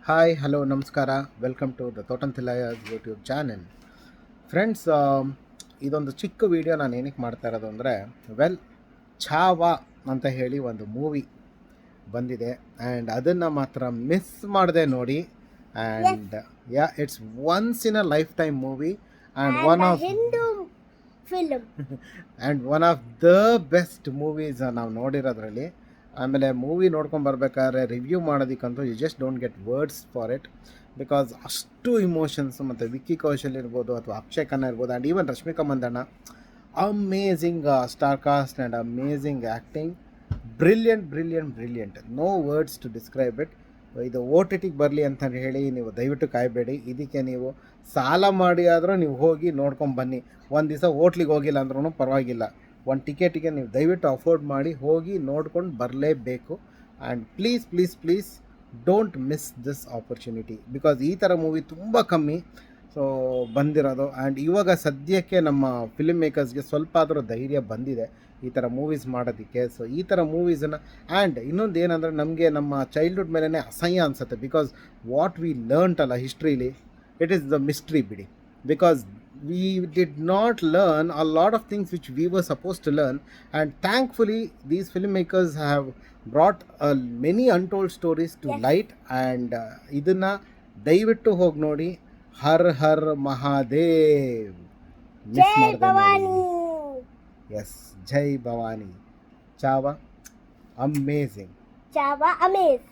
Hi hello ನಮಸ್ಕಾರ welcome to the ತೋಟಂತಿಲಯ YouTube channel friends. ಇದೊಂದು ಚಿಕ್ಕ ವಿಡಿಯೋ ನಾನು ಏನಕ್ಕೆ ಮಾಡ್ತಾ ಇರೋದು ಅಂದರೆ ಛಾವಾ ಅಂತ ಹೇಳಿ ಒಂದು ಮೂವಿ ಬಂದಿದೆ ಆ್ಯಂಡ್ ಅದನ್ನು ಮಾತ್ರ ಮಿಸ್ ಮಾಡಿದೆ ನೋಡಿ. And it's once in a lifetime movie and one of Hindu film. And one of the best movies ನಾವು ನೋಡಿರೋದ್ರಲ್ಲಿ. ಆಮೇಲೆ ಮೂವಿ ನೋಡ್ಕೊಂಡು ಬರ್ಬೇಕಾದ್ರೆ ರಿವ್ಯೂ ಮಾಡೋದಕ್ಕಂತೂ you just don't get words for it, because ಅಷ್ಟು ಇಮೋಷನ್ಸು. ಮತ್ತು ವಿಕ್ಕಿ ಕೌಶಲ್ ಇರ್ಬೋದು ಅಥವಾ ಅಕ್ಷಯ್ ಖನ್ನಾ ಇರ್ಬೋದು and even Rashmika Mandanna, amazing star cast and amazing acting. Brilliant, no words to describe it. ಇದು ಓ ಟಿ ಟಿಗೆ ಬರಲಿ ಅಂತ ಹೇಳಿ ನೀವು ದಯವಿಟ್ಟು ಕಾಯಬೇಡಿ. ಇದಕ್ಕೆ ನೀವು ಸಾಲ ಮಾಡಿ ಆದರೂ ನೀವು ಹೋಗಿ ನೋಡ್ಕೊಂಡು ಬನ್ನಿ. ಒಂದು ದಿವಸ ಹೋಟ್ಲಿಗೆ ಹೋಗಿಲ್ಲ ಅಂದ್ರೂ ಪರವಾಗಿಲ್ಲ, ಒಂದು ಟಿಕೆಟಿಗೆ ನೀವು ದಯವಿಟ್ಟು ಅಫೋರ್ಡ್ ಮಾಡಿ ಹೋಗಿ ನೋಡ್ಕೊಂಡು ಬರಲೇಬೇಕು. And please don't miss this opportunity, because ಈ ಥರ ಮೂವಿ ತುಂಬ ಕಮ್ಮಿ ಸೊ ಬಂದಿರೋದು. ಆ್ಯಂಡ್ ಇವಾಗ ಸದ್ಯಕ್ಕೆ ನಮ್ಮ ಫಿಲ್ಮ್ ಮೇಕರ್ಸ್ಗೆ ಸ್ವಲ್ಪ ಆದರೂ ಧೈರ್ಯ ಬಂದಿದೆ ಈ ಥರ ಮೂವೀಸ್ ಮಾಡೋದಕ್ಕೆ. ಸೊ ಈ ಥರ ಮೂವೀಸನ್ನು ಆ್ಯಂಡ್ ಇನ್ನೊಂದು ಏನಂದರೆ ನಮಗೆ ನಮ್ಮ ಚೈಲ್ಡ್ಹುಡ್ ಮೇಲೇ ಅಸಹ್ಯ ಅನಿಸುತ್ತೆ, ಬಿಕಾಸ್ ವಾಟ್ ವಿ ಲರ್ನ್ಟ್ ಅಲ್ಲ ಹಿಸ್ಟ್ರೀಲಿ, ಇಟ್ ಈಸ್ ದ ಮಿಸ್ಟ್ರಿ ಬಿಡಿ. Because we did not learn a lot of things which we were supposed to learn, and thankfully these filmmakers have brought many untold stories to light. And ಇದನ್ನು ದಯವಿಟ್ಟು ಹೋಗಿ ನೋಡಿ. ಹರ್ ಹರ್ Mahadev. Miss Jai ಮಾಡಿದೆ Bhavani. S, Jai Bhavani. ಚಾವಾ amazing. Chava amaze.